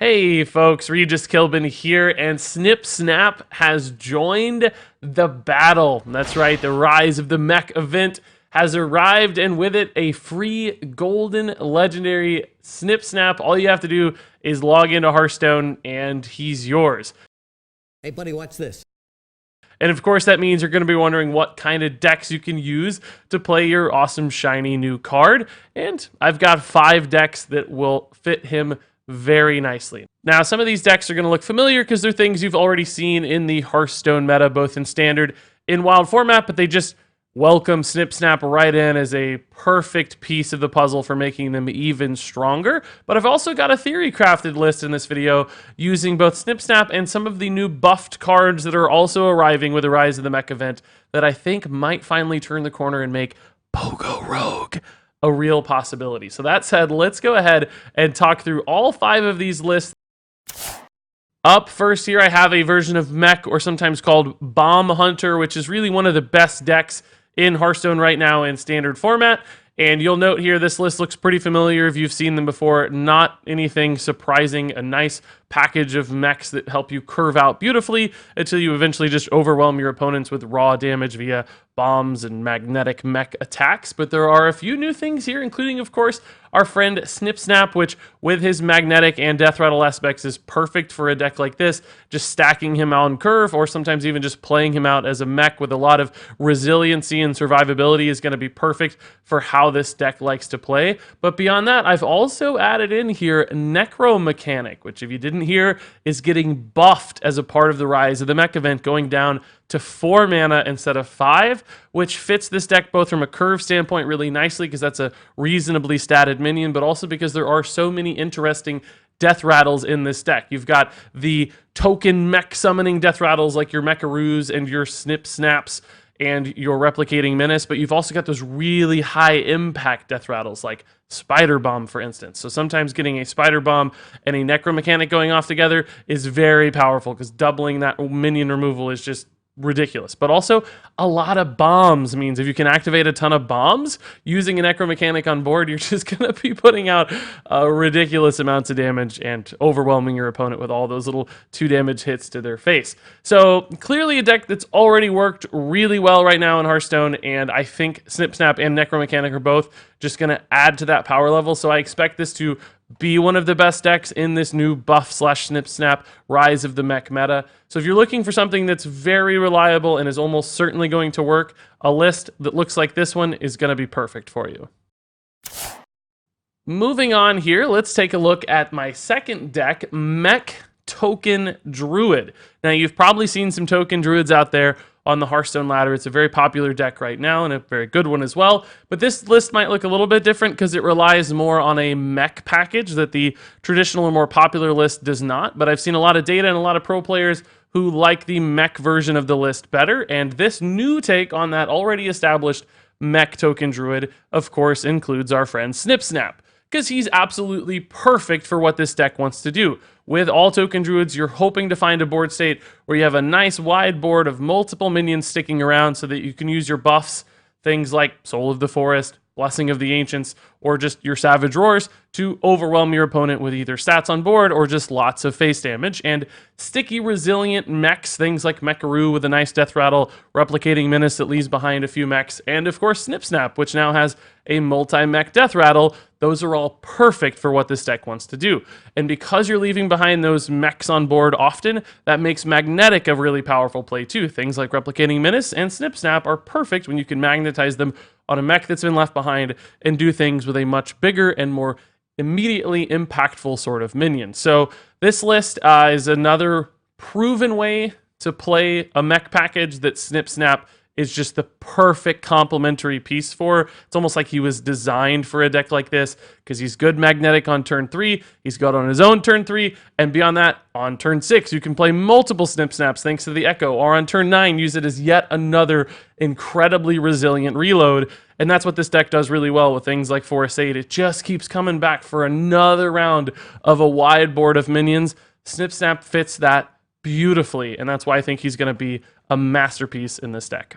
Hey folks, Regis Kilbin here, and Snip Snap has joined the battle. That's right, the Rise of the Mech event has arrived, and with it, a free golden legendary Snip Snap. All you have to do is log into Hearthstone, and he's yours. Hey buddy, watch this. And of course, that means you're going to be wondering what kind of decks you can use to play your awesome shiny new card. And I've got 5 decks that will fit him very nicely. Now, some of these decks are going to look familiar because they're things you've already seen in the Hearthstone meta, both in standard and wild format, but they just welcome Snip Snap right in as a perfect piece of the puzzle for making them even stronger. But I've also got a theory crafted list in this video using both Snip Snap and some of the new buffed cards that are also arriving with the Rise of the Mech event that I think might finally turn the corner and make Pogo Rogue a real possibility. So that said, let's go ahead and talk through all 5 of these lists. Up first here, I have a version of Mech, or sometimes called Bomb Hunter, which is really one of the best decks in Hearthstone right now in standard format. And you'll note here, this list looks pretty familiar if you've seen them before. Not anything surprising, a nice package of mechs that help you curve out beautifully until you eventually just overwhelm your opponents with raw damage via bombs and magnetic mech attacks. But there are a few new things here, including, of course, our friend Snip Snap, which with his magnetic and death rattle aspects is perfect for a deck like this, just stacking him on curve, or sometimes even just playing him out as a mech with a lot of resiliency and survivability is going to be perfect for how this deck likes to play. But beyond that, I've also added in here Necro Mechanic, which if you didn't hear, is getting buffed as a part of the Rise of the Mech event, going down to 4 mana instead of 5, which fits this deck both from a curve standpoint really nicely because that's a reasonably statted minion, but also because there are so many interesting death rattles in this deck. You've got the token mech summoning death rattles like your Mecharoos and your Snip Snaps and your Replicating Menace, but you've also got those really high impact death rattles like Spider Bomb, for instance. So sometimes getting a Spider Bomb and a Necro Mechanic going off together is very powerful because doubling that minion removal is just ridiculous. But also, a lot of bombs means if you can activate a ton of bombs using an Necro Mechanic on board, you're just going to be putting out ridiculous amounts of damage and overwhelming your opponent with all those little 2 damage hits to their face. So clearly a deck that's already worked really well right now in Hearthstone, and I think Snip Snap and Necro Mechanic are both just going to add to that power level. So I expect this to be one of the best decks in this new buff/Snip Snap Rise of the Mech meta. So if you're looking for something that's very reliable and is almost certainly going to work, a list that looks like this one is going to be perfect for you. Moving on here, let's take a look at my second deck, Mech Token Druid. Now, you've probably seen some Token Druids out there on the Hearthstone ladder. It's a very popular deck right now and a very good one as well. But this list might look a little bit different because it relies more on a mech package that the traditional or more popular list does not. But I've seen a lot of data and a lot of pro players who like the mech version of the list better. And this new take on that already established Mech Token Druid, of course, includes our friend Snip Snap, because he's absolutely perfect for what this deck wants to do. With all Token Druids, you're hoping to find a board state where you have a nice wide board of multiple minions sticking around so that you can use your buffs, things like Soul of the Forest, Blessing of the Ancients, or just your Savage Roars to overwhelm your opponent with either stats on board or just lots of face damage. And sticky, resilient mechs, things like Mecharoos with a nice death rattle, Replicating Menace that leaves behind a few mechs, and of course Snip Snap, which now has a multi-mech death rattle. Those are all perfect for what this deck wants to do. And because you're leaving behind those mechs on board often, that makes Magnetic a really powerful play too. Things like Replicating Menace and Snip Snap are perfect when you can magnetize them on a mech that's been left behind and do things with a much bigger and more immediately impactful sort of minion. So this list is another proven way to play a mech package that Snip Snap is just the perfect complementary piece for. It's almost like he was designed for a deck like this because he's good magnetic on turn 3, he's good on his own turn 3, and beyond that, on turn 6, you can play multiple Snip Snaps thanks to the Echo, or on turn 9, use it as yet another incredibly resilient reload. And that's what this deck does really well with things like Forest 8. It just keeps coming back for another round of a wide board of minions. Snip Snap fits that beautifully, and that's why I think he's going to be a masterpiece in this deck.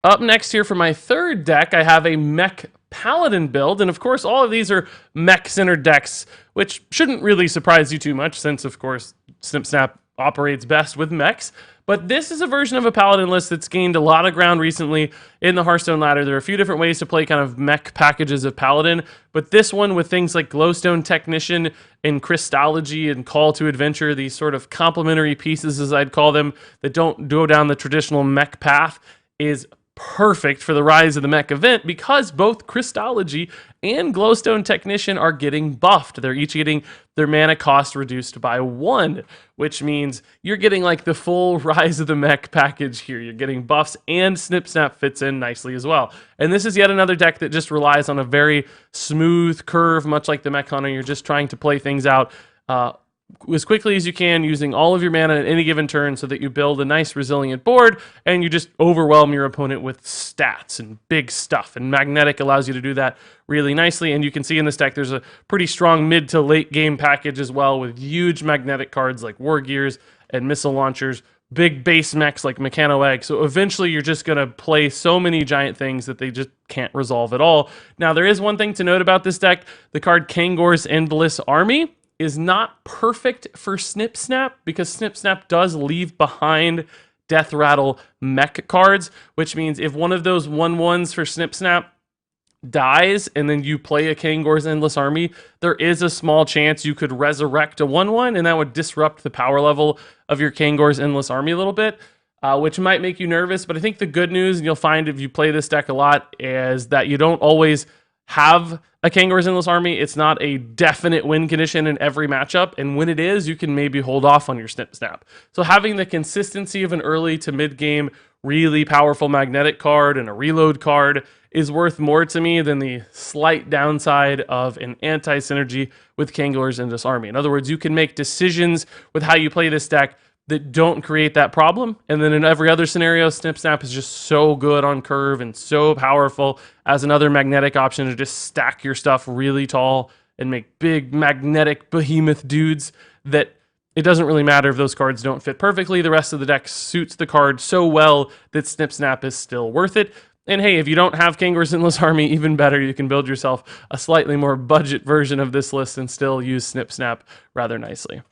Up next here for my third deck, I have a Mech Paladin build. And of course, all of these are mech-centered decks, which shouldn't really surprise you too much since, of course, Snip Snap operates best with mechs. But this is a version of a Paladin list that's gained a lot of ground recently in the Hearthstone ladder. There are a few different ways to play kind of mech packages of Paladin, but this one with things like Glowstone Technician and Crystology and Call to Adventure, these sort of complementary pieces, as I'd call them, that don't go down the traditional mech path, is perfect for the Rise of the Mech event because both Crystology and Glowstone Technician are getting buffed. They're each getting their mana cost reduced by 1, which means you're getting like the full Rise of the Mech package here. You're getting buffs, and Snip Snap fits in nicely as well. And this is yet another deck that just relies on a very smooth curve, much like the Mech Hunter. You're just trying to play things out as quickly as you can, using all of your mana at any given turn so that you build a nice resilient board and you just overwhelm your opponent with stats and big stuff. And Magnetic allows you to do that really nicely. And you can see in this deck there's a pretty strong mid to late game package as well, with huge Magnetic cards like War Gears and Missile Launchers, big base mechs like Mechano Egg. So eventually you're just going to play so many giant things that they just can't resolve at all. Now, there is one thing to note about this deck. The card Kangor's Endless Army is not perfect for Snip Snap because Snip Snap does leave behind Death Rattle mech cards, which means if one of those 1/1s for Snip Snap dies and then you play a Kangor's Endless Army, there is a small chance you could resurrect a 1/1 and that would disrupt the power level of your Kangor's Endless Army a little bit, which might make you nervous. But I think the good news, and you'll find if you play this deck a lot, is that you don't always have a Kangor's Endless Army. It's not a definite win condition in every matchup, and when it is, you can maybe hold off on your Snip Snap. So having the consistency of an early to mid game really powerful Magnetic card and a reload card is worth more to me than the slight downside of an anti-synergy with Kangor's Endless Army. In other words, you can make decisions with how you play this deck that don't create that problem. And then in every other scenario, Snip Snap is just so good on curve and so powerful as another Magnetic option to just stack your stuff really tall and make big Magnetic behemoth dudes that it doesn't really matter if those cards don't fit perfectly. The rest of the deck suits the card so well that Snip Snap is still worth it. And hey, if you don't have Kangor's Endless Army, even better, you can build yourself a slightly more budget version of this list and still use Snip Snap rather nicely.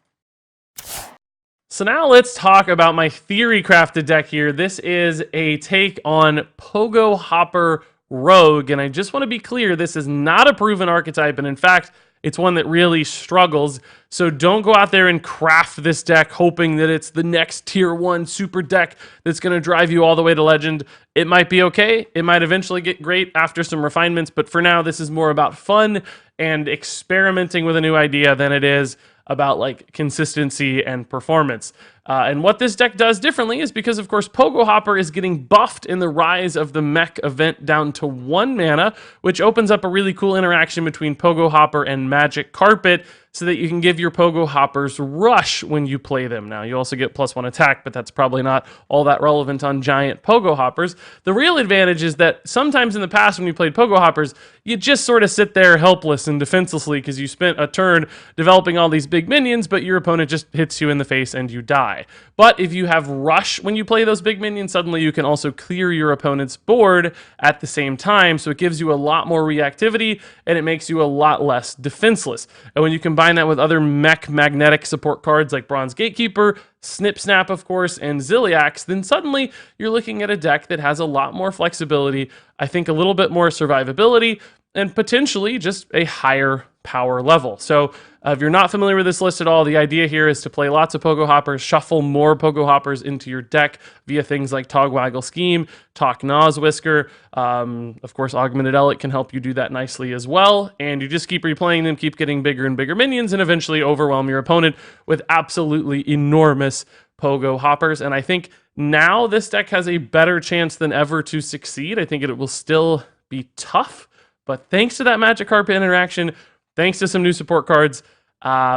So now let's talk about my theory crafted deck here. This is a take on Pogo Hopper Rogue, and I just want to be clear, this is not a proven archetype, and in fact, it's one that really struggles. So don't go out there and craft this deck hoping that it's the next tier 1 super deck that's going to drive you all the way to legend. It might be okay. It might eventually get great after some refinements, but for now, this is more about fun and experimenting with a new idea than it is about like consistency and performance. And what this deck does differently is because, of course, Pogo Hopper is getting buffed in the Rise of the Mech event down to 1 mana, which opens up a really cool interaction between Pogo Hopper and Magic Carpet so that you can give your Pogo Hoppers Rush when you play them. Now, you also get +1 attack, but that's probably not all that relevant on giant Pogo Hoppers. The real advantage is that sometimes in the past when you played Pogo Hoppers, you just sort of sit there helpless and defenselessly because you spent a turn developing all these big minions, but your opponent just hits you in the face and you die. But if you have Rush when you play those big minions, suddenly you can also clear your opponent's board at the same time, so it gives you a lot more reactivity and it makes you a lot less defenseless. And when you combine that with other mech magnetic support cards like Bronze Gatekeeper, Snip Snap, of course, and Ziliax, then suddenly you're looking at a deck that has a lot more flexibility, I think a little bit more survivability, and potentially just a higher power level. So if you're not familiar with this list at all, the idea here is to play lots of Pogo Hoppers, shuffle more Pogo Hoppers into your deck via things like Togwaggle Scheme, Talk Whisker. Of course, Augmented Elec can help you do that nicely as well. And you just keep replaying them, keep getting bigger and bigger minions, and eventually overwhelm your opponent with absolutely enormous Pogo Hoppers. And I think now this deck has a better chance than ever to succeed. I think it will still be tough, but thanks to that Magic Carpet interaction, thanks to some new support cards,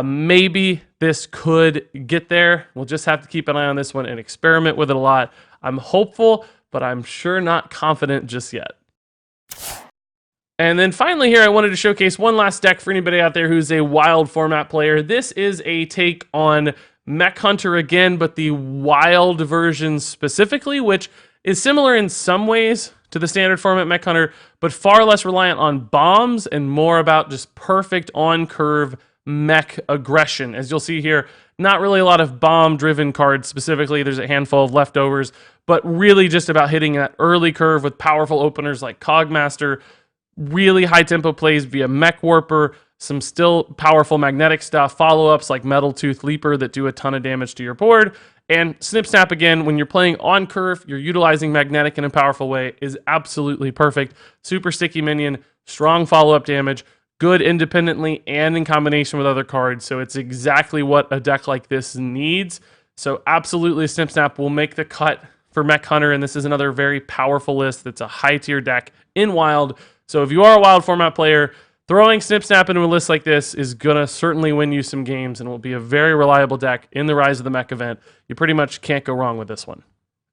maybe this could get there. We'll just have to keep an eye on this one and experiment with it a lot. I'm hopeful, but I'm sure not confident just yet. And then finally here, I wanted to showcase one last deck for anybody out there who's a wild format player. This is a take on Mech Hunter again, but the wild version specifically, which is similar in some ways to the standard format Mech Hunter, but far less reliant on bombs and more about just perfect on-curve mech aggression. As you'll see here, not really a lot of bomb-driven cards specifically. There's a handful of leftovers, but really just about hitting that early curve with powerful openers like Cogmaster, really high-tempo plays via Mech Warper, some still powerful magnetic stuff, follow-ups like Metal Tooth Leaper that do a ton of damage to your board, and Snip Snap, again, when you're playing on curve, you're utilizing magnetic in a powerful way, is absolutely perfect. Super sticky minion, strong follow-up damage, good independently and in combination with other cards, so it's exactly what a deck like this needs. So absolutely, Snip Snap will make the cut for Mech Hunter, and this is another very powerful list that's a high-tier deck in Wild. So if you are a Wild format player, throwing Snip Snap into a list like this is going to certainly win you some games and will be a very reliable deck in the Rise of the Mech event. You pretty much can't go wrong with this one.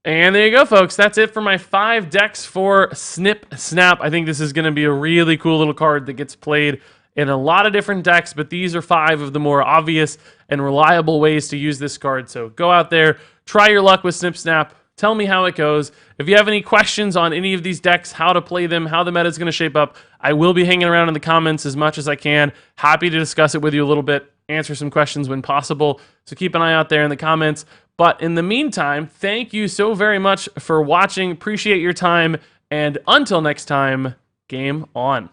And there you go, folks. That's it for my 5 decks for Snip Snap. I think this is going to be a really cool little card that gets played in a lot of different decks, but these are 5 of the more obvious and reliable ways to use this card. So go out there, try your luck with Snip Snap. Tell me how it goes. If you have any questions on any of these decks, how to play them, how the meta is going to shape up, I will be hanging around in the comments as much as I can. Happy to discuss it with you a little bit, answer some questions when possible. So keep an eye out there in the comments. But in the meantime, thank you so very much for watching. Appreciate your time. And until next time, game on.